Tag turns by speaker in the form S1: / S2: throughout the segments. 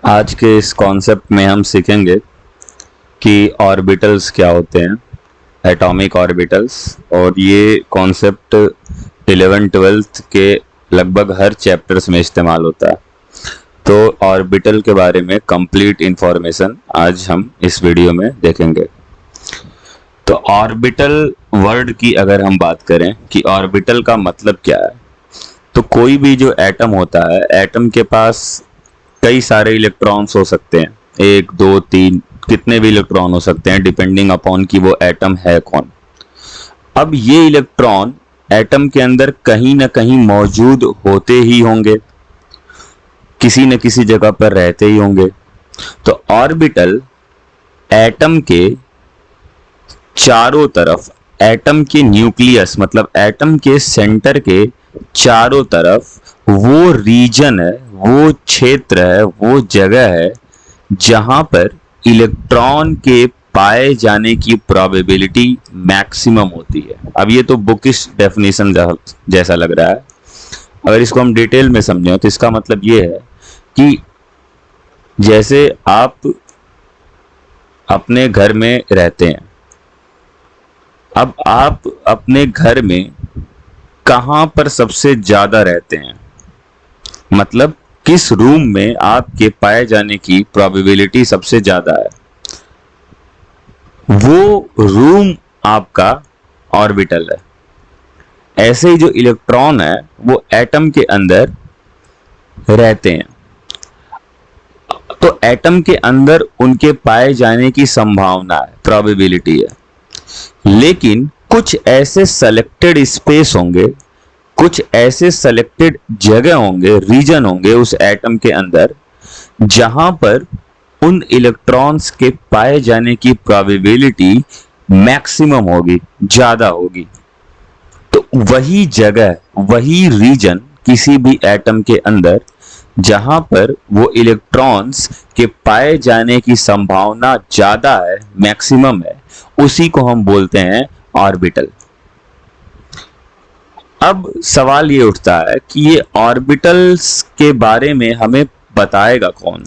S1: आज के इस कॉन्सेप्ट में हम सीखेंगे कि ऑर्बिटल्स क्या होते हैं, एटॉमिक ऑर्बिटल्स। और ये कॉन्सेप्ट 11th-12th के लगभग हर चैप्टर्स में इस्तेमाल होता है। तो ऑर्बिटल के बारे में कंप्लीट इंफॉर्मेशन आज हम इस वीडियो में देखेंगे। तो ऑर्बिटल वर्ड की अगर हम बात करें कि ऑर्बिटल का मतलब क्या है, तो कोई भी जो एटम होता है, एटम के पास कई सारे इलेक्ट्रॉन्स हो सकते हैं, 1 2 3 कितने भी इलेक्ट्रॉन हो सकते हैं डिपेंडिंग अपॉन कि वो एटम है कौन। अब ये इलेक्ट्रॉन एटम के अंदर कहीं ना कहीं मौजूद होते ही होंगे, किसी न किसी जगह पर रहते ही होंगे। तो ऑर्बिटल एटम के चारों तरफ, एटम के न्यूक्लियस मतलब एटम के सेंटर के चारों तरफ वो रीजन है, वो क्षेत्र है, वो जगह है जहां पर इलेक्ट्रॉन के पाए जाने की प्रोबेबिलिटी मैक्सिमम होती है। अब ये तो बुकिश डेफिनेशन जैसा लग रहा है, अगर इसको हम डिटेल में समझें तो इसका मतलब ये है कि जैसे आप अपने घर में रहते हैं, अब आप अपने घर में कहां पर सबसे ज्यादा रहते हैं, मतलब किस रूम में आपके पाए जाने की प्रोबेबिलिटी सबसे ज्यादा है, वो रूम आपका ऑर्बिटल है। ऐसे ही जो इलेक्ट्रॉन है वो एटम के अंदर रहते हैं, तो एटम के अंदर उनके पाए जाने की संभावना है, प्रोबेबिलिटी है। लेकिन कुछ ऐसे सेलेक्टेड स्पेस होंगे, कुछ ऐसे सेलेक्टेड जगह होंगे, रीजन होंगे उस एटम के अंदर जहां पर उन इलेक्ट्रॉन्स के पाए जाने की प्रोबेबिलिटी मैक्सिमम होगी, ज्यादा होगी। तो वही जगह, वही रीजन किसी भी एटम के अंदर जहां पर वो इलेक्ट्रॉन्स के पाए जाने की संभावना ज्यादा है, मैक्सिमम है, उसी को हम बोलते हैं ऑर्बिटल। अब सवाल ये उठता है कि ये ऑर्बिटल्स के बारे में हमें बताएगा कौन,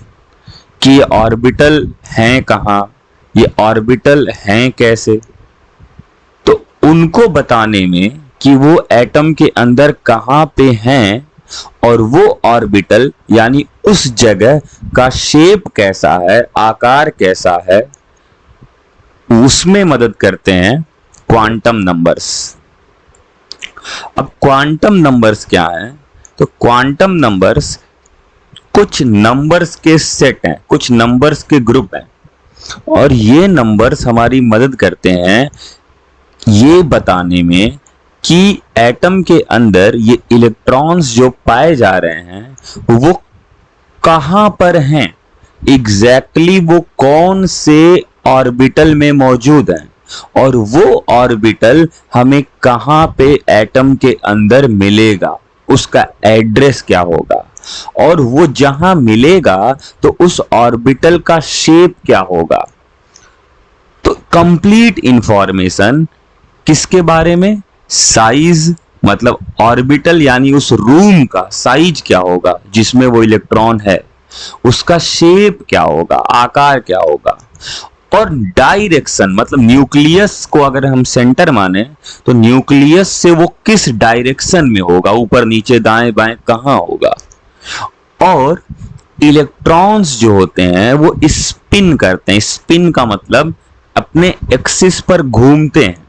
S1: कि ये ऑर्बिटल हैं कहाँ, ये ऑर्बिटल हैं कैसे। तो उनको बताने में कि वो एटम के अंदर कहाँ पे हैं और वो ऑर्बिटल यानी उस जगह का शेप कैसा है, आकार कैसा है, उसमें मदद करते हैं क्वांटम नंबर्स। अब क्वांटम नंबर्स क्या हैं? तो क्वांटम नंबर्स कुछ नंबर्स के सेट हैं, कुछ नंबर्स के ग्रुप हैं, और ये नंबर्स हमारी मदद करते हैं ये बताने में कि एटम के अंदर ये इलेक्ट्रॉन्स जो पाए जा रहे हैं वो कहां पर हैं, एग्जैक्टली वो कौन से ऑर्बिटल में मौजूद हैं, और वो ऑर्बिटल हमें कहां पे एटम के अंदर मिलेगा, उसका एड्रेस क्या होगा, और वो जहां मिलेगा तो उस ऑर्बिटल का शेप क्या होगा। तो कंप्लीट इंफॉर्मेशन किसके बारे में? साइज, मतलब ऑर्बिटल यानी उस रूम का साइज क्या होगा जिसमें वो इलेक्ट्रॉन है, उसका शेप क्या होगा, आकार क्या होगा, और डायरेक्शन मतलब न्यूक्लियस को अगर हम सेंटर माने तो न्यूक्लियस से वो किस डायरेक्शन में होगा, ऊपर नीचे दाएं बाएं कहां होगा। और इलेक्ट्रॉन्स जो होते हैं वो स्पिन करते हैं, स्पिन का मतलब अपने एक्सिस पर घूमते हैं,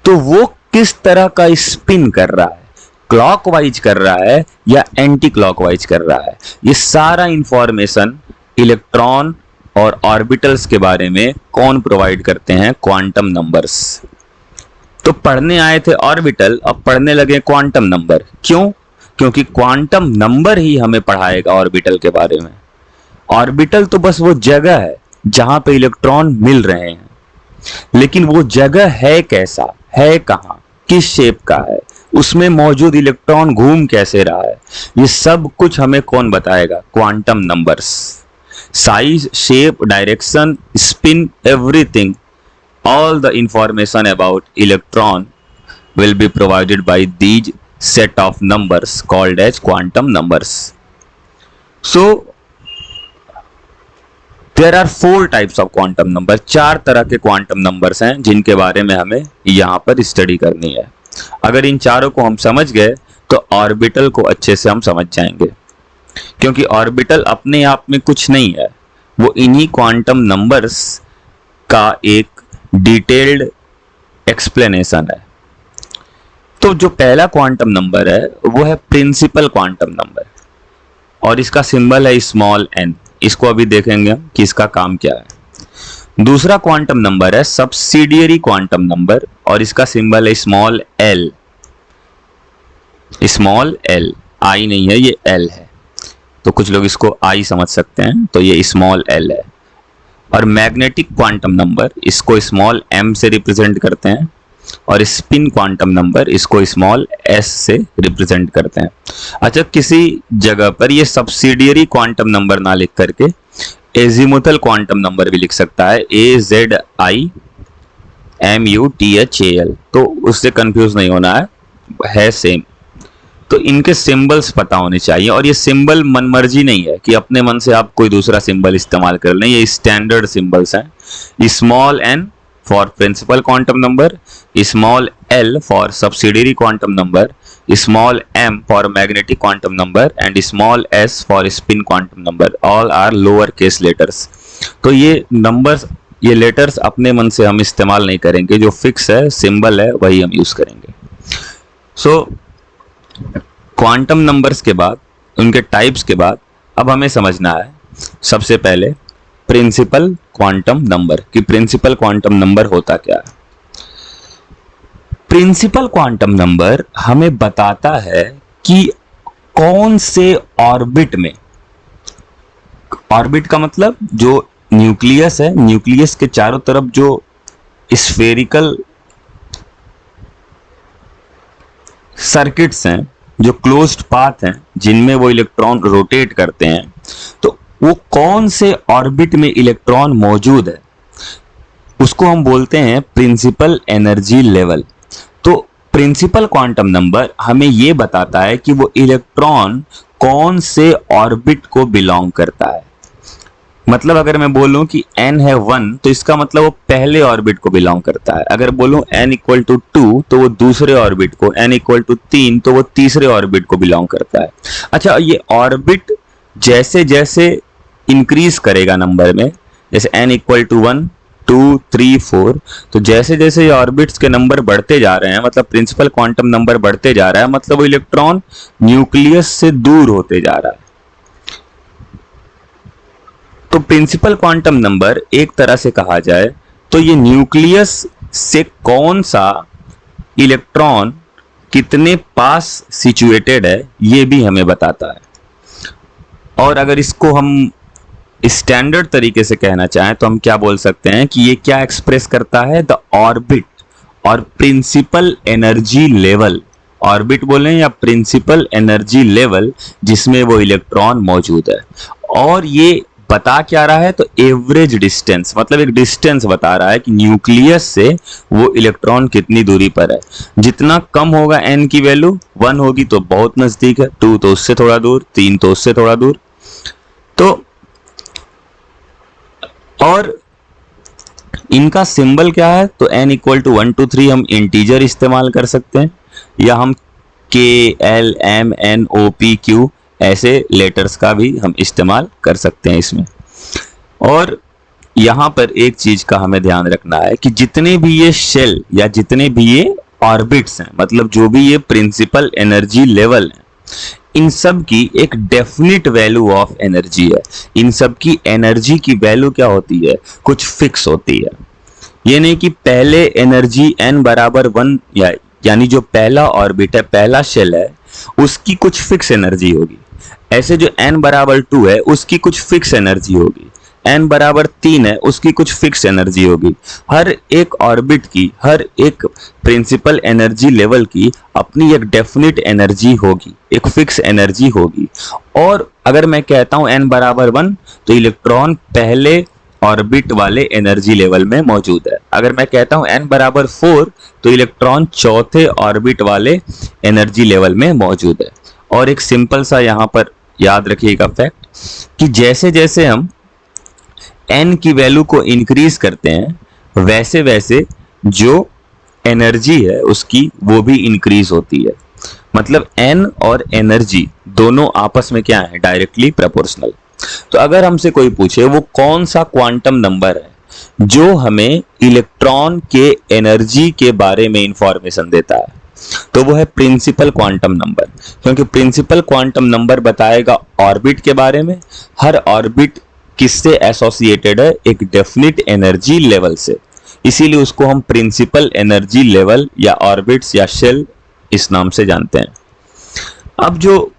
S1: तो वो किस तरह का स्पिन कर रहा है, क्लॉकवाइज कर रहा है या एंटी क्लॉकवाइज कर रहा है, ये सारा इंफॉर्मेशन इलेक्ट्रॉन और ऑर्बिटल्स के बारे में कौन प्रोवाइड करते हैं? Quantum numbers. तो पढ़ने आए थे ऑर्बिटल, अब पढ़ने लगे क्वांटम नंबर। क्यों? क्योंकि क्वांटम नंबर ही हमें पढ़ाएगा ऑर्बिटल के बारे में। ऑर्बिटल तो बस वो जगह है जहां पे इलेक्ट्रॉन मिल रहे हैं, लेकिन वो जगह है कैसा, है कहां, किस शेप का है, उसमें मौजूद इलेक्ट्रॉन घूम कैसे रहा है, ये सब कुछ हमें कौन बताएगा? Quantum numbers. Size, shape, direction, spin, everything, all the information about electron will be provided by these set of numbers called as quantum numbers. So there are 4 types of quantum number, 4 तरह के quantum numbers हैं जिनके बारे में हमें यहाँ पर study करनी है। अगर इन चारों को हम समझ गए तो ऑर्बिटल को अच्छे से हम समझ जाएंगे, क्योंकि ऑर्बिटल अपने आप में कुछ नहीं है, वो इन्हीं क्वांटम नंबर्स का एक डिटेल्ड एक्सप्लेनेशन है। तो जो पहला क्वांटम नंबर है वो है प्रिंसिपल क्वांटम नंबर, और इसका सिंबल है स्मॉल n। इसको अभी देखेंगे हम कि इसका काम क्या है। दूसरा क्वांटम नंबर है सब्सिडियरी क्वांटम नंबर, और इसका सिंबल है small l। Small l, i नहीं है, ये l है, तो कुछ लोग इसको i समझ सकते हैं, तो ये स्मॉल l है। और मैग्नेटिक क्वांटम नंबर इसको स्मॉल m से रिप्रेजेंट करते हैं, और स्पिन क्वांटम नंबर इसको स्मॉल s से रिप्रेजेंट करते हैं। अच्छा, किसी जगह पर ये सब्सिडियरी क्वांटम नंबर ना लिख करके एजीमुथल क्वांटम नंबर भी लिख सकता है, AZIMUTHAL, तो उससे कंफ्यूज नहीं होना है सेम। तो इनके सिंबल्स पता होने चाहिए, और ये सिंबल मनमर्जी नहीं है कि अपने मन से आप कोई दूसरा सिंबल इस्तेमाल कर लें, ये स्टैंडर्ड सिंबल्स हैं। Small n for principal quantum number, small l for subsidiary quantum number, small m for magnetic quantum number, and small s for spin quantum number. All are lower case letters. तो ये numbers, ये letters अपने मन से हम इस्तेमाल नहीं करेंगे, जो फिक्स है, सिंबल है, वही हम यूज करेंगे। सो क्वांटम नंबर्स के बाद, उनके टाइप्स के बाद, अब हमें समझना है सबसे पहले प्रिंसिपल क्वांटम नंबर, कि प्रिंसिपल क्वांटम नंबर होता क्या है। प्रिंसिपल क्वांटम नंबर हमें बताता है कि कौन से ऑर्बिट में, ऑर्बिट का मतलब जो न्यूक्लियस है, न्यूक्लियस के चारों तरफ जो स्फेरिकल सर्किट्स हैं, जो क्लोज्ड पाथ हैं जिनमें वो इलेक्ट्रॉन रोटेट करते हैं, तो वो कौन से ऑर्बिट में इलेक्ट्रॉन मौजूद है, उसको हम बोलते हैं प्रिंसिपल एनर्जी लेवल। तो प्रिंसिपल क्वांटम नंबर हमें ये बताता है कि वो इलेक्ट्रॉन कौन से ऑर्बिट को बिलोंग करता है। मतलब अगर मैं बोलूं कि n है 1, तो इसका मतलब वो पहले ऑर्बिट को बिलोंग करता है। अगर बोलूं n इक्वल टू 2, तो वो दूसरे ऑर्बिट को, n इक्वल टू 3, तो वो तीसरे ऑर्बिट को बिलोंग करता है। अच्छा, ये ऑर्बिट जैसे जैसे इंक्रीज करेगा नंबर में, जैसे n इक्वल टू 1, 2, 3, 4, तो जैसे जैसे ये ऑर्बिट्स के नंबर बढ़ते जा रहे हैं, मतलब प्रिंसिपल क्वांटम नंबर बढ़ते जा रहा है, मतलब वो इलेक्ट्रॉन न्यूक्लियस से दूर होते जा रहा है। तो प्रिंसिपल क्वांटम नंबर एक तरह से कहा जाए तो ये न्यूक्लियस से कौन सा इलेक्ट्रॉन कितने पास सिचुएटेड है, ये भी हमें बताता है। और अगर इसको हम स्टैंडर्ड तरीके से कहना चाहें तो हम क्या बोल सकते हैं कि ये क्या एक्सप्रेस करता है, द ऑर्बिट और प्रिंसिपल एनर्जी लेवल, ऑर्बिट बोलें या प्रिंसिपल एनर्जी लेवल जिसमें वो इलेक्ट्रॉन मौजूद है। और ये बता क्या रहा है, तो एवरेज डिस्टेंस, मतलब एक डिस्टेंस बता रहा है कि न्यूक्लियस से वो इलेक्ट्रॉन कितनी दूरी पर है। जितना कम होगा n की वैल्यू, 1 होगी तो बहुत नजदीक है, 2 तो उससे थोड़ा दूर, 3 तो उससे थोड़ा दूर। तो और इनका सिंबल क्या है, तो n इक्वल टू 1 2 3 हम इंटीजर इस्तेमाल कर सकते हैं, या हम k l m n o p q ऐसे लेटर्स का भी हम इस्तेमाल कर सकते हैं इसमें। और यहाँ पर एक चीज का हमें ध्यान रखना है कि जितने भी ये शेल या जितने भी ये ऑर्बिट्स हैं, मतलब जो भी ये प्रिंसिपल एनर्जी लेवल है, इन सब की एक डेफिनिट वैल्यू ऑफ एनर्जी है। इन सब की एनर्जी की वैल्यू क्या होती है, कुछ फिक्स होती है। ये नहीं कि पहले एनर्जी n बराबर 1, यानी जो पहला ऑर्बिट है, पहला शेल है, उसकी कुछ फिक्स एनर्जी होगी। ऐसे जो n बराबर 2 है उसकी कुछ फिक्स एनर्जी होगी, n बराबर 3 है उसकी कुछ फिक्स एनर्जी होगी। हर एक ऑर्बिट की, हर एक प्रिंसिपल एनर्जी लेवल की अपनी एक डेफिनिट एनर्जी होगी, एक फिक्स एनर्जी होगी। और अगर मैं कहता हूं n बराबर 1, तो इलेक्ट्रॉन पहले ऑर्बिट वाले एनर्जी लेवल में मौजूद है। अगर मैं कहता हूं n बराबर 4, तो इलेक्ट्रॉन चौथे ऑर्बिट वाले एनर्जी लेवल में मौजूद है। और एक सिंपल सा यहां पर याद रखिएगा फैक्ट कि जैसे जैसे हम n की वैल्यू को इंक्रीज करते हैं वैसे वैसे जो एनर्जी है उसकी वो भी इंक्रीज होती है। मतलब n और एनर्जी दोनों आपस में क्या है, डायरेक्टली प्रोपोर्शनल। तो अगर हमसे कोई पूछे वो कौन सा क्वांटम नंबर है जो हमें इलेक्ट्रॉन के एनर्जी के बारे में इंफॉर्मेशन देता है, तो वो है प्रिंसिपल क्वांटम नंबर। क्योंकि प्रिंसिपल क्वांटम नंबर बताएगा ऑर्बिट के बारे में। हर ऑर्बिट किससे एसोसिएटेड है, एक डेफिनिट एनर्जी लेवल से, इसीलिए उसको हम प्रिंसिपल एनर्जी लेवल या ऑर्बिट्स या शेल इस नाम से जानते हैं। अब जो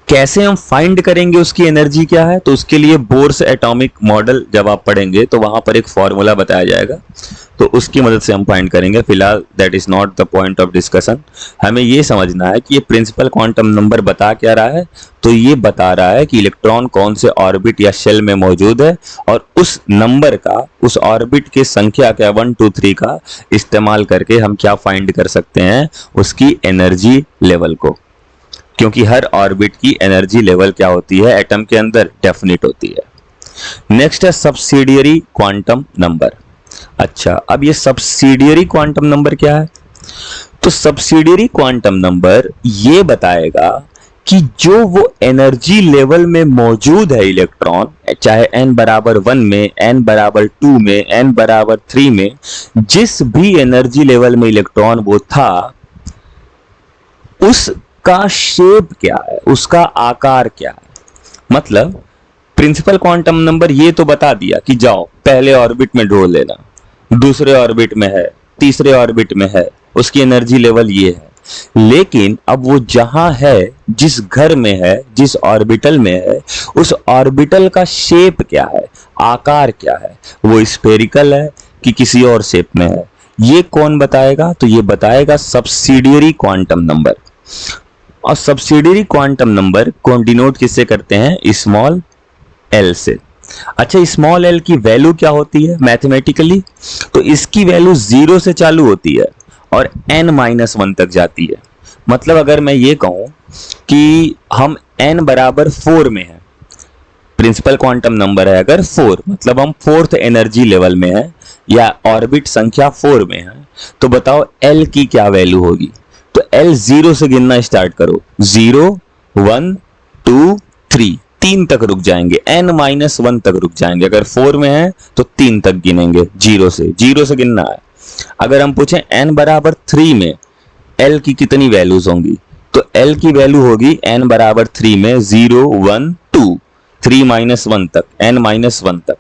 S1: कैसे हम फाइंड करेंगे उसकी एनर्जी क्या है, तो उसके लिए बोर्स एटॉमिक मॉडल जब आप पढ़ेंगे तो वहां पर एक फॉर्मूला बताया जाएगा, तो उसकी मदद से हम फाइंड करेंगे। फिलहाल that is not the point of discussion. हमें ये समझना है कि ये प्रिंसिपल क्वांटम नंबर बता क्या रहा है, तो ये बता रहा है कि इलेक्ट्रॉन कौन से ऑर्बिट या शेल में मौजूद है, और उस नंबर का, उस ऑर्बिट के संख्या का 1 2 3 का इस्तेमाल करके हम क्या फाइंड कर सकते हैं, उसकी एनर्जी लेवल को। क्योंकि हर ऑर्बिट की एनर्जी लेवल क्या होती है, एटम के अंदर डेफिनिट होती है। नेक्स्ट है सब्सिडियरी क्वांटम नंबर। अच्छा, अब ये सब्सिडियरी क्वांटम नंबर क्या है, तो सब्सिडियरी क्वांटम नंबर ये बताएगा कि जो वो एनर्जी लेवल में मौजूद है इलेक्ट्रॉन, चाहे n बराबर 1 में, n बराबर 2 में, n बराबर 3 में, जिस भी एनर्जी लेवल में इलेक्ट्रॉन वो था, उसका शेप क्या है, उसका आकार क्या है। मतलब प्रिंसिपल क्वांटम नंबर ये तो बता दिया कि जाओ पहले ऑर्बिट में ढूंढ लेना, दूसरे ऑर्बिट में है, तीसरे ऑर्बिट में है, उसकी एनर्जी लेवल ये है। लेकिन अब वो जहां है, जिस घर में है, जिस ऑर्बिटल में है, उस ऑर्बिटल का शेप क्या है, आकार क्या है, वो स्फेरिकल है कि किसी और शेप में है, ये कौन बताएगा, तो ये बताएगा सब्सिडियरी क्वांटम नंबर। और सब्सिडियरी क्वांटम नंबर को डिनोट किससे करते हैं, स्मॉल एल से। अच्छा, स्मॉल एल की वैल्यू क्या होती है मैथमेटिकली, तो इसकी वैल्यू 0 से चालू होती है और n-1 तक जाती है। मतलब अगर मैं ये कहूं कि हम n बराबर 4 में है, प्रिंसिपल क्वांटम नंबर है अगर 4, मतलब हम 4th एनर्जी लेवल में है या ऑर्बिट संख्या 4 में है, तो बताओ l की क्या वैल्यू होगी। तो l 0 से गिनना स्टार्ट करो, 0 1 2 3, 3 तक रुक जाएंगे, n-1 तक रुक जाएंगे। अगर 4 में है तो 3 तक गिनेंगे, 0 से गिनना है। अगर हम पूछें n बराबर 3 में l की कितनी वैल्यूज होंगी, तो l की वैल्यू होगी n बराबर 3 में 0 1 2 3-1 तक, n-1 तक।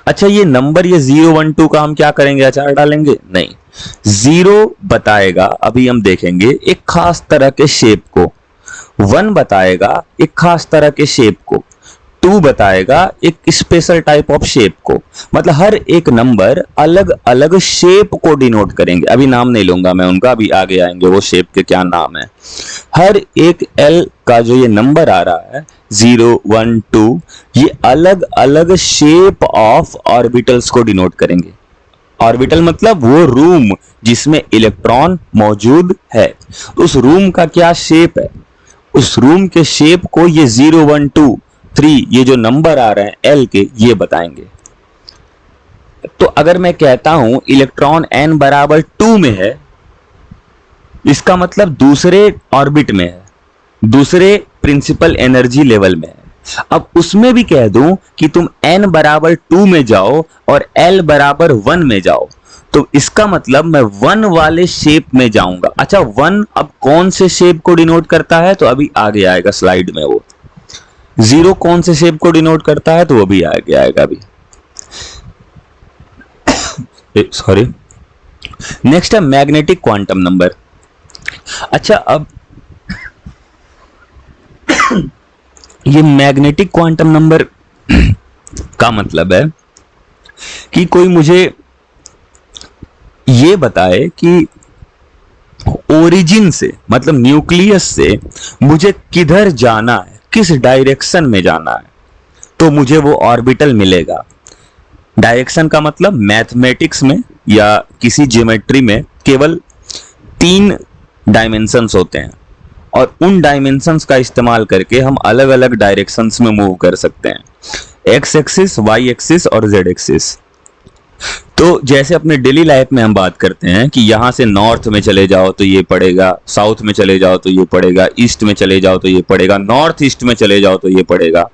S1: अच्छा, ये नंबर, ये 0 1 2 का हम क्या करेंगे, अचार डालेंगे, नहीं। 0 बताएगा, अभी हम देखेंगे, एक खास तरह के शेप को। 1 बताएगा एक खास तरह के शेप को। 2 बताएगा एक स्पेशल टाइप ऑफ शेप को। मतलब हर एक नंबर अलग अलग शेप को डिनोट करेंगे। अभी नाम नहीं लूंगा मैं उनका, अभी आगे आएंगे वो शेप के क्या नाम है। हर एक एल का जो ये नंबर आ रहा है 0 1 2, ये अलग अलग शेप ऑफ ऑर्बिटल्स को डिनोट करेंगे। ऑर्बिटल मतलब वो रूम जिसमें इलेक्ट्रॉन मौजूद है, उस रूम का क्या शेप है, उस रूम के शेप को ये 0 1 2 3 ये जो नंबर आ रहे हैं एल के, ये बताएंगे। तो अगर मैं कहता हूं इलेक्ट्रॉन n बराबर 2 में है, इसका मतलब दूसरे ऑर्बिट में है, दूसरे प्रिंसिपल एनर्जी लेवल में है। अब उसमें भी कह दूं कि तुम n बराबर 2 में जाओ और l बराबर 1 में जाओ, तो इसका मतलब मैं 1 वाले शेप में जाऊंगा। अच्छा, 1 अब कौन से शेप को डिनोट करता है, तो अभी आगे आएगा स्लाइड में। वो 0 कौन से शेप को डिनोट करता है, तो वो भी आगे आएगा अभी। सॉरी। नेक्स्ट है मैग्नेटिक क्वांटम नंबर। अच्छा, अब ये मैग्नेटिक क्वांटम नंबर का मतलब है कि कोई मुझे ये बताए कि ओरिजिन से, मतलब न्यूक्लियस से मुझे किधर जाना है, किस डायरेक्शन में जाना है, तो मुझे वो ऑर्बिटल मिलेगा। डायरेक्शन का मतलब मैथमेटिक्स में या किसी ज्योमेट्री में केवल 3 डायमेंशंस होते हैं, और उन डायमेंशंस का इस्तेमाल करके हम अलग अलग डायरेक्शंस में मूव कर सकते हैं। एक्स एक्सिस, वाई एक्सिस और जेड एक्सिस। तो जैसे अपने डेली लाइफ में हम बात करते हैं कि यहां से नॉर्थ में चले जाओ तो ये पड़ेगा, साउथ में चले जाओ तो ये पड़ेगा, ईस्ट में चले जाओ तो ये पड़ेगा, नॉर्थ ईस्ट में चले जाओ तो ये पड़ेगा।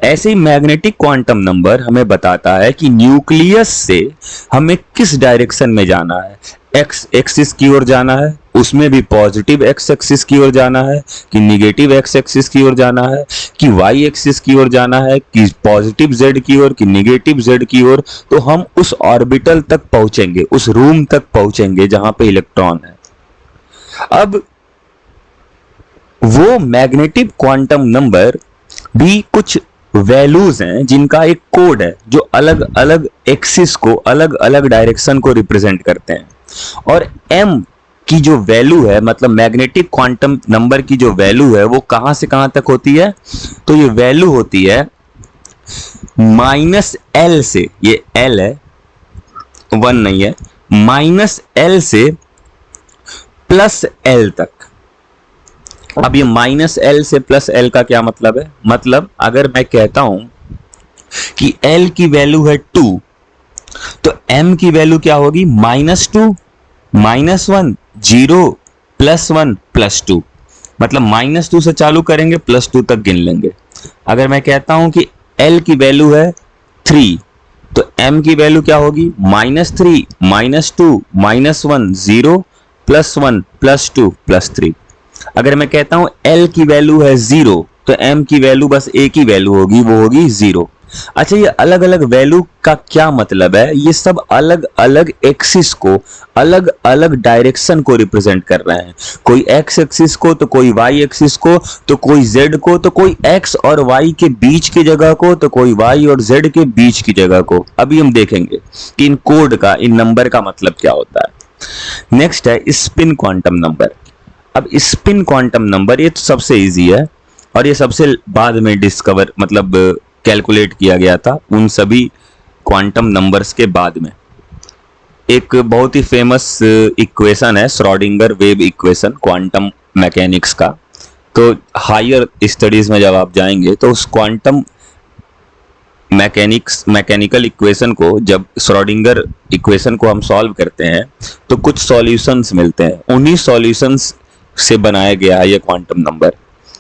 S1: ऐसे ही मैग्नेटिक क्वांटम नंबर हमें बताता है कि न्यूक्लियस से हमें किस डायरेक्शन में जाना है। एक्स एक्सिस की ओर जाना है, उसमें भी पॉजिटिव एक्स एक्सिस की ओर जाना है कि निगेटिव एक्स एक्सिस की ओर जाना है, कि वाई एक्सिस की ओर जाना है, कि पॉजिटिव जेड की ओर, कि निगेटिव जेड की ओर। तो हम उस ऑर्बिटल तक पहुंचेंगे, उस रूम तक पहुंचेंगे जहां पे इलेक्ट्रॉन है। अब वो मैग्नेटिक क्वांटम नंबर भी कुछ वैल्यूज हैं जिनका एक कोड है जो अलग अलग एक्सिस को, अलग अलग डायरेक्शन को रिप्रेजेंट करते हैं। और m की जो वैल्यू है, मतलब मैग्नेटिक क्वांटम नंबर की जो वैल्यू है, वो कहां से कहां तक होती है? तो ये वैल्यू होती है -L से, ये L है, 1 नहीं है, -L से +L तक। अब ये -L से +L का क्या मतलब है? मतलब अगर मैं कहता हूं कि L की वैल्यू है 2, तो M की वैल्यू क्या होगी? -2, -1, 0, +1, +2। मतलब -2 से चालू करेंगे, +2 तक गिन लेंगे। अगर मैं कहता हूं कि L की वैल्यू है 3, तो M की वैल्यू क्या होगी? -3, -2, -1, 0, +1, +2, +3। अगर मैं कहता हूं L की वैल्यू है 0, तो M की वैल्यू बस एक ही वैल्यू होगी, वो होगी 0। अच्छा, ये अलग अलग वैल्यू का क्या मतलब है? ये सब अलग अलग एक्सिस को, अलग अलग डायरेक्शन को रिप्रेजेंट कर रहे हैं। कोई एक्स एक्सिस को, तो कोई वाई एक्सिस को, तो कोई जेड को, तो कोई एक्स और वाई के बीच की जगह को, तो कोई वाई और जेड के बीच की जगह को। अभी हम देखेंगे कि इन कोड का, इन नंबर का मतलब क्या होता है। नेक्स्ट है स्पिन क्वांटम नंबर। अब स्पिन क्वांटम नंबर ये तो सबसे इजी है और ये सबसे बाद में डिस्कवर, मतलब कैलकुलेट किया गया था उन सभी क्वांटम नंबर्स के बाद में। एक बहुत ही फेमस इक्वेशन है Schrodinger wave equation quantum mechanics का। तो हायर स्टडीज में जब आप जाएंगे तो उस क्वांटम मैकेनिकल इक्वेशन को, जब श्रोडिंगर इक्वेशन को हम सॉल्व करते हैं तो कुछ सॉल्यूशंस मिलते हैं। उन्हीं सॉल्यूशंस से बनाया गया है ये क्वांटम नंबर।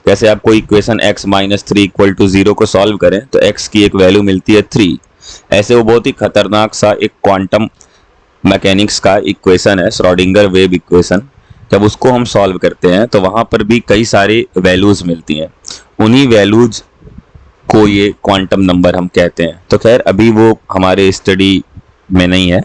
S1: जैसे आप कोई इक्वेशन x - 3 = 0 को सॉल्व करें तो x की एक वैल्यू मिलती है 3। ऐसे वो बहुत ही खतरनाक सा एक क्वांटम मैकेनिक्स का इक्वेशन है श्रोडिंगर वेव इक्वेशन। जब उसको हम सॉल्व करते हैं तो वहां पर भी कई सारी वैल्यूज मिलती हैं। उन्हीं वैल्यूज को ये क्वांटम नंबर हम कहते हैं। तो खैर अभी वो हमारे स्टडी में नहीं है।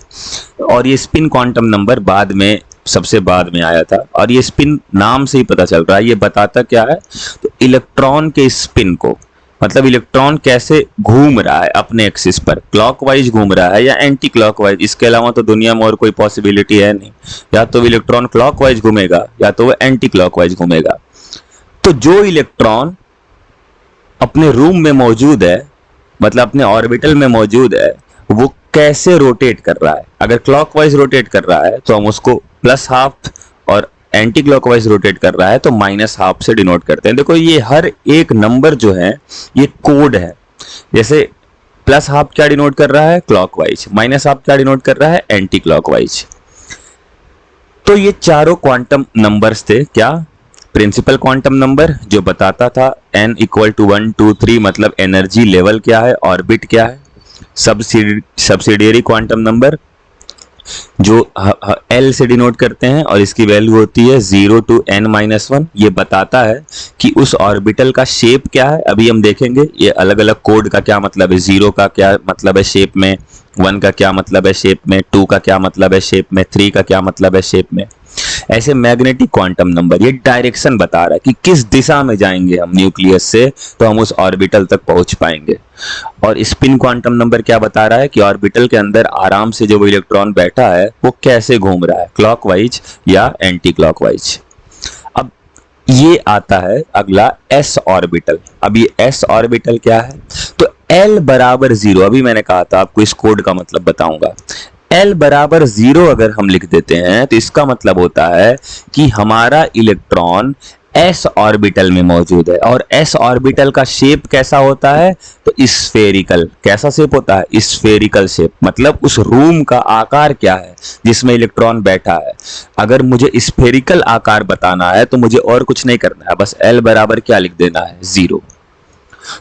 S1: और ये स्पिन क्वांटम नंबर बाद में, सबसे बाद में आया था। और ये स्पिन नाम से ही पता चल रहा है, ये बताता क्या है? तो इलेक्ट्रॉन के स्पिन को, मतलब इलेक्ट्रॉन कैसे घूम रहा है अपने एक्सिस पर, क्लॉकवाइज घूम रहा है या एंटी क्लॉकवाइज। इसके अलावा तो दुनिया में और कोई पॉसिबिलिटी है नहीं। या तो इलेक्ट्रॉन क्लॉकवाइज घूमेगा या तो वह एंटी क्लॉकवाइज घूमेगा। तो जो इलेक्ट्रॉन अपने रूम में मौजूद है, मतलब अपने ऑर्बिटल में मौजूद है, वो कैसे रोटेट कर रहा है? अगर क्लॉकवाइज रोटेट कर रहा है तो हम उसको +½ और एंटी क्लॉकवाइज रोटेट कर रहा है तो -½ से डिनोट करते हैं। देखो ये हर एक नंबर जो है ये कोड है। जैसे +½ क्या डिनोट कर रहा है? क्लॉकवाइज। -½ क्या डिनोट कर रहा है? Anti clockwise. तो ये चारों क्वांटम नंबर्स थे क्या? प्रिंसिपल क्वांटम नंबर जो बताता था n = 1, 2, 3, मतलब एनर्जी लेवल क्या है, ऑर्बिट क्या है। सब्सिडियरी क्वांटम नंबर जो L से डिनोट करते हैं और इसकी वैल्यू होती है 0 to n-1। ये बताता है कि उस ऑर्बिटल का शेप क्या है। अभी हम देखेंगे ये अलग अलग कोड का क्या मतलब है। 0 का क्या मतलब है शेप में, 1 का क्या मतलब है शेप में, 2 का क्या मतलब है शेप में, 3 का क्या मतलब है शेप में। ऐसे मैग्नेटिक क्वांटम नंबर ये डायरेक्शन बता रहा है कि किस दिशा में जाएंगे हम न्यूक्लियस से तो हम उस ऑर्बिटल तक पहुंच पाएंगे। और स्पिन क्वांटम नंबर क्या बता रहा है कि ऑर्बिटल के अंदर आराम से जो इलेक्ट्रॉन बैठा है वो कैसे घूम रहा है, क्लॉकवाइज या एंटी क्लॉकवाइज। अब ये आता है अगला s ऑर्बिटल। अब ये s ऑर्बिटल क्या है? तो L = 0। अभी मैंने कहा था आपको इस कोड का मतलब बताऊंगा। L = 0 अगर हम लिख देते हैं तो इसका मतलब होता है कि हमारा इलेक्ट्रॉन s ऑर्बिटल में मौजूद है। और s ऑर्बिटल का शेप कैसा होता है? तो स्फेरिकल। कैसा शेप होता है? Spherical shape. मतलब उस रूम का आकार क्या है जिसमें इलेक्ट्रॉन बैठा है। अगर मुझे स्फेरिकल आकार बताना है तो मुझे और कुछ नहीं करना है, बस l बराबर क्या लिख देना है? 0।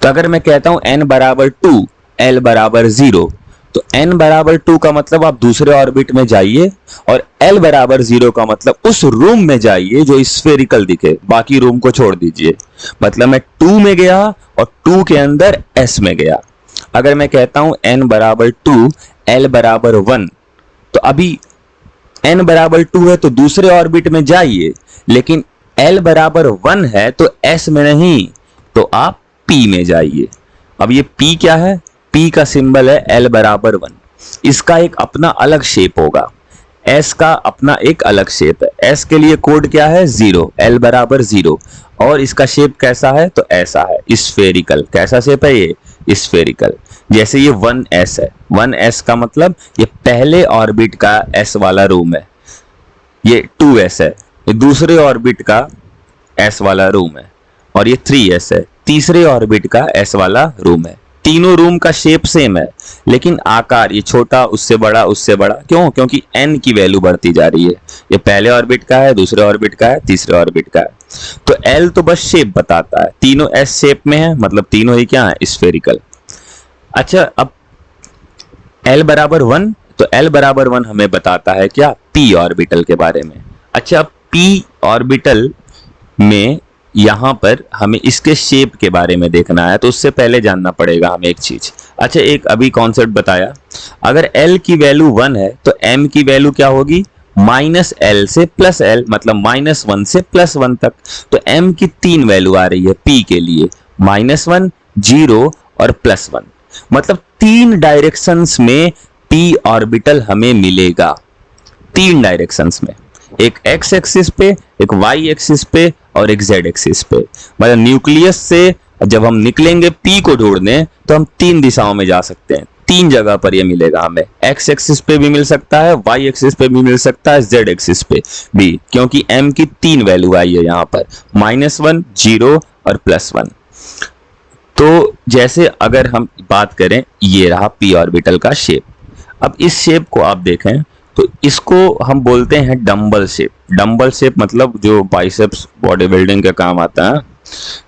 S1: तो अगर मैं कहता हूं n बराबर 2, l बराबर 0, तो n बराबर 2 का मतलब आप दूसरे ऑर्बिट में जाइए, और l बराबर 0 का मतलब उस रूम में जाइए जो स्फेरिकल दिखे, बाकी रूम को छोड़ दीजिए। मतलब मैं 2 में गया और 2 के अंदर s में गया। अगर मैं कहता हूं n बराबर 2, l बराबर 1, तो अभी n बराबर 2 है तो दूसरे ऑर्बिट में जाइए, लेकिन l बराबर 1 है तो s में नहीं, तो आप p में जाइए। अब ये p क्या है? p का सिंबल है l बराबर 1। इसका एक अपना अलग शेप होगा, s का अपना एक अलग शेप है। s के लिए कोड क्या है? 0, l बराबर 0। और इसका शेप कैसा है? तो ऐसा है, स्फेरिकल। कैसा शेप है ये? स्फेरिकल। जैसे ये 1s है, 1s का मतलब ये पहले ऑर्बिट का s वाला रूम है। ये 2s है, ये दूसरे ऑर्बिट का s वाला रूम है। और ये 3s है, तीसरे ऑर्बिट का s वाला रूम है। तीनों रूम का शेप सेम है, लेकिन आकार ये छोटा, उससे बड़ा, उससे बड़ा। क्यों? क्योंकि n की वैल्यू बढ़ती जा रही है। ये पहले ऑर्बिट का है, दूसरे ऑर्बिट का है, तीसरे ऑर्बिट का है। तो l तो बस शेप बताता है, तीनों s शेप में है, मतलब तीनों ही क्या है? स्फेरिकल। अच्छा, अब l बराबर 1, तो l बराबर 1 हमें बताता है क्या? p ऑर्बिटल के बारे में। अच्छा, p ऑर्बिटल में यहां पर हमें इसके शेप के बारे में देखना है, तो उससे पहले जानना पड़ेगा हमें एक चीज। अच्छा, एक अभी कॉन्सेप्ट बताया, अगर l की वैल्यू 1 है तो m की वैल्यू क्या होगी? -l से +l, मतलब -1 से +1 तक। तो m की 3 वैल्यू आ रही है p के लिए, -1, 0 और +1। मतलब 3 डायरेक्शंस में p ऑर्बिटल हमें मिलेगा। 3 डायरेक्शंस में, एक x एक्सिस पे, एक y एक्सिस पे और एक z एक्सिस पे। मतलब न्यूक्लियस से जब हम निकलेंगे p को ढूंढने, तो हम 3 दिशाओं में जा सकते हैं। 3 जगह पर ये मिलेगा हमें। x एक्सिस पे भी मिल सकता है, y एक्सिस पे भी मिल सकता है, z एक्सिस पे भी, क्योंकि m की 3 वैल्यू आई है यहाँ पर, -1, 0 और +1। तो जैसे अगर हम बात करें, ये रहा p ऑर्बिटल का शेप। अब इस शेप को आप देखें तो इसको हम बोलते हैं डंबल शेप। डंबल शेप मतलब जो बाइसेप्स बॉडी बिल्डिंग का काम आता है,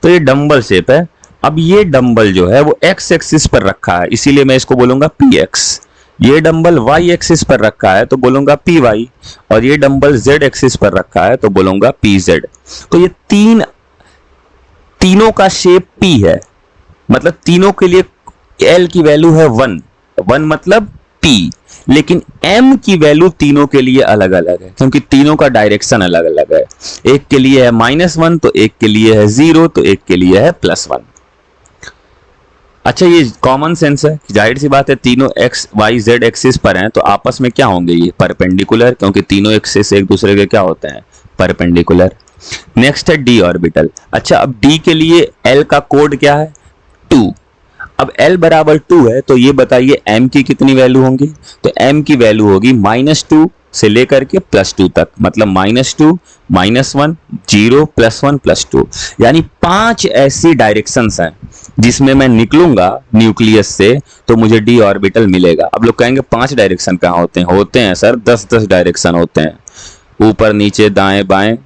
S1: तो ये डंबल शेप है। अब ये डंबल जो है वो x एक्सिस पर रखा है, इसीलिए मैं इसको बोलूंगा px। ये डंबल y एक्सिस पर रखा है तो बोलूंगा py, और ये डंबल z एक्सिस पर रखा है तो बोलूंगा pz। तो ये तीनों का शेप p है, मतलब तीनों के लिए l की वैल्यू है 1, 1 मतलब p, लेकिन m की वैल्यू तीनों के लिए अलग अलग है, क्योंकि तीनों का डायरेक्शन अलग अलग है। एक के लिए है -1, तो एक के लिए है 0, तो एक के लिए है +1। अच्छा, ये कॉमन सेंस है, जाहिर सी बात है, तीनों x y z एक्सिस पर हैं तो आपस में क्या होंगे? ये परपेंडिकुलर, क्योंकि तीनों एक्सिस एक दूसरे के क्या होते हैं? परपेंडिकुलर। नेक्स्ट है d ऑर्बिटल। अच्छा, अब d के लिए l का कोड क्या है? 2। अब l बराबर 2 है तो ये बताइए m की कितनी वैल्यू होंगी? तो m की वैल्यू होगी -2 से लेकर के +2 तक, मतलब -2, -1, 0, +1, +2। यानी 5 ऐसी डायरेक्शंस हैं जिसमें मैं निकलूंगा न्यूक्लियस से तो मुझे d ऑर्बिटल मिलेगा। अब लोग कहेंगे 5 डायरेक्शन कहाँ होते हैं? होते हैं सर, 10-10 डायरेक्शन होते हैं, ऊपर नीचे दाएं बाएं,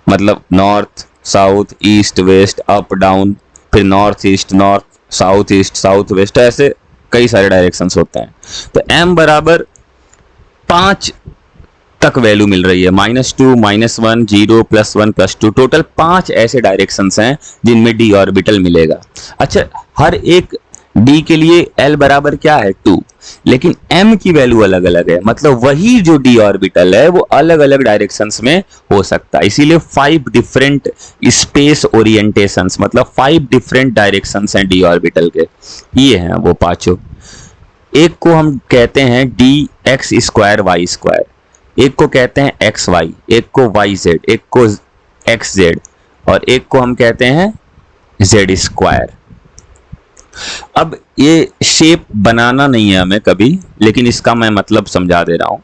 S1: मतलब north south east west up down, फिर north east north, south east south west, ऐसे कई सारे डायरेक्शंस होते हैं। तो m बराबर 5 तक वैल्यू मिल रही है, -2, -1, 0, +1, +2, टोटल 5 ऐसे डायरेक्शंस हैं जिनमें d ऑर्बिटल मिलेगा। अच्छा, हर एक d के लिए l बराबर क्या है? 2, लेकिन m की वैल्यू अलग अलग है, मतलब वही जो d ऑर्बिटल है वो अलग अलग डायरेक्शंस में हो सकता है। इसीलिए 5 डिफरेंट स्पेस ओरिएंटेशंस, मतलब 5 डिफरेंट डायरेक्शंस हैं d ऑर्बिटल के। ये हैं वो पांचों। एक को हम कहते हैं dx² y², एक को कहते हैं xy, एक को yz, एक को xz, और एक को हम कहते हैं z²। अब ये शेप बनाना नहीं है हमें कभी, लेकिन इसका मैं मतलब समझा दे रहा हूं।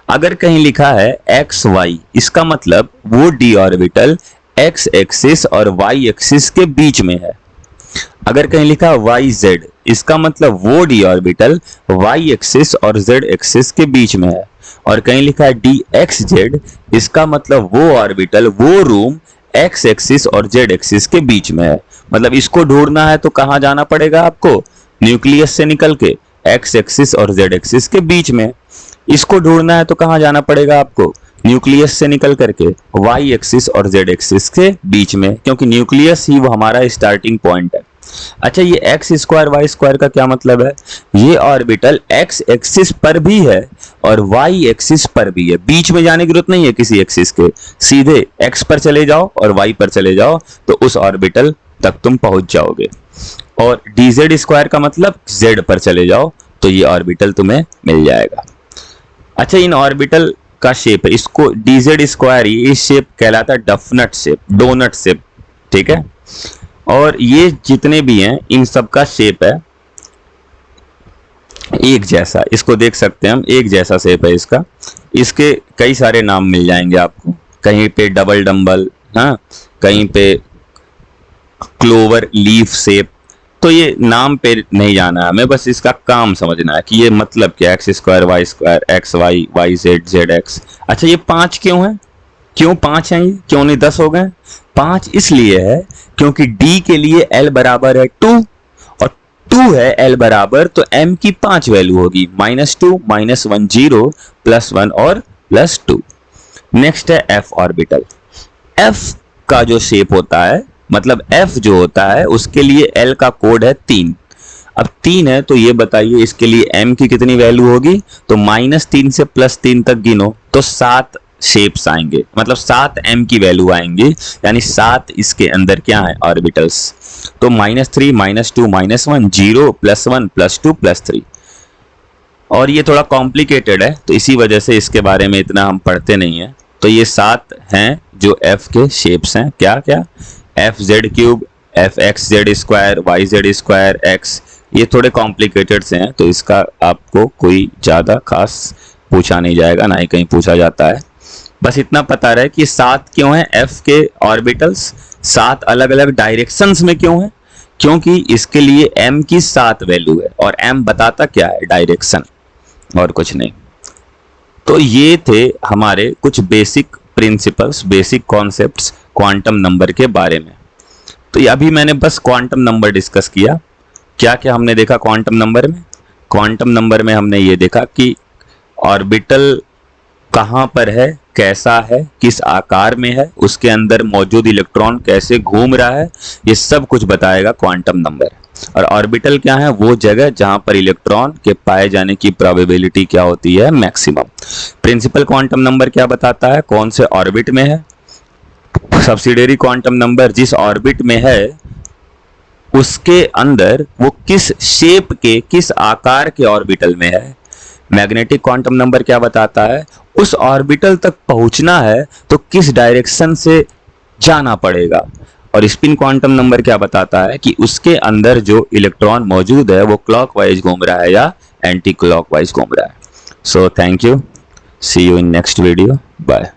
S1: अगर कहीं लिखा है xy, इसका मतलब वो d ऑर्बिटल एक्स एक्सिस और वाई एक्सिस के बीच में है। अगर कहीं लिखा वाई जेड, इसका मतलब वो डी ऑर्बिटल वाई एक्सिस और जेड एक्सिस के बीच में है। और कहीं लिखा है डी एक्स जेड, इसका मतलब वो ऑर्बिटल, वो रूम एक्स एक्सिस और जेड एक्सिस के बीच में है। मतलब इसको ढूंढना है तो कहां जाना पड़ेगा आपको? न्यूक्लियस से निकल के एक्स एक्सिस और जेड एक्सिस के बीच में। इसको ढूंढना है तो कहां जाना पड़ेगा आपको? न्यूक्लियस से निकल करके वाई एक्सिस और जेड एक्सिस के बीच में, क्योंकि न्यूक्लियस ही वो हमारा स्टार्टिंग पॉइंट है। अच्छा, ये एक्स स्क्वायर वाई स्क्वायर का क्या मतलब है? ये ऑर्बिटल एक्स एक्सिस पर भी है और वाई एक्सिस पर भी है। बीच में जाने की जरूरत नहीं है किसी एक्सिस के, सीधे एक्स पर चले जाओ और वाई पर चले जाओ तो उस ऑर्बिटल तक तुम पहुंच जाओगे। और डीजेड स्क्वायर का मतलब जेड पर चले जाओ तो ये ऑर्बिटल तुम्हें मिल जाएगा। अच्छा, इन ऑर्बिटल का शेप है, इसको डीजेड स्क्वायर, ये शेप कहलाता है डफनट शेप, डोनट शेप, ठीक है। और ये जितने भी हैं इन सब का शेप है एक जैसा, इसको देख सकते हैं हम, एक जैसा शेप है इसका। इसके कई सारे नाम मिल जाएंगे आपको, कहीं पे डबल डम्बल, हाँ, कहीं पे क्लोवर लीफ शेप। तो ये नाम पे नहीं जाना है हमें, बस इसका काम समझना है कि ये मतलब क्या, x square y square, x y, y z, z x. अच्छा, ये 5 क्यों है? क्यों 5 हैं? ये क्यों नहीं 10 हो गए? 5 इसलिए है क्योंकि d के लिए l बराबर है 2 और 2 है l बराबर, तो m की 5 वैल्यू होगी, -2, -1, 0, +1 और +2। नेक्स्ट है f ऑर्बिटल। f का जो शेप होता है, मतलब f जो होता है उसके लिए l का कोड है 3। अब 3 है तो ये बताइए इसके लिए m की कितनी वैल्यू होगी? तो -3 से +3 तक गिनो तो 7 शेप्स आएंगे, मतलब 7 m की वैल्यू आएंगी, यानी 7 इसके अंदर क्या है? ऑर्बिटल्स। तो -3, -2, -1, 0, +1, +2, +3। और ये थोड़ा कॉम्प्लिकेटेड है तो इसी वजह से इसके बारे में इतना हम पढ़ते नहीं है। तो ये 7 हैं जो f के शेप्स हैं, क्या क्या? F z cube, f x z square, y z square, x. ये थोड़े कॉम्प्लिकेटेड से हैं तो इसका आपको कोई ज़्यादा खास पूछा नहीं जाएगा, ना ही कहीं पूछा जाता है। बस इतना पता रहे कि 7 क्यों है एफ के ऑर्बिटल्स, 7 अलग अलग डायरेक्शंस में क्यों है? क्योंकि इसके लिए m की 7 वैल्यू है और m बताता क्या है? डायरेक्शन, और कुछ नहीं। तो ये थे हमारे कुछ basic principles, basic concepts quantum number के बारे में। तो अभी मैंने बस क्वांटम नंबर डिस्कस किया। क्या क्या हमने देखा क्वांटम नंबर में? क्वांटम नंबर में हमने ये देखा कि ऑर्बिटल कहाँ पर है, कैसा है, किस आकार में है, उसके अंदर मौजूद इलेक्ट्रॉन कैसे घूम रहा है, ये सब कुछ बताएगा क्वांटम नंबर। और ऑर्बिटल क्या है? वो जगह जहां पर इलेक्ट्रॉन के पाए जाने की प्रोबेबिलिटी क्या होती है? मैक्सिमम। प्रिंसिपल क्वांटम नंबर क्या बताता है? कौन से ऑर्बिट में है। सब्सिडियरी क्वांटम नंबर जिस ऑर्बिट में है उसके अंदर वो किस शेप के, किस आकार के ऑर्बिटल में है। मैग्नेटिक क्वांटम नंबर क्या बताता है? उस ऑर्बिटल तक पहुंचना है तो किस डायरेक्शन से जाना पड़ेगा। और स्पिन क्वांटम नंबर क्या बताता है कि उसके अंदर जो इलेक्ट्रॉन मौजूद है वो क्लॉकवाइज घूम रहा है या एंटी क्लॉकवाइज घूम रहा है। So thank you, see you in next video, bye.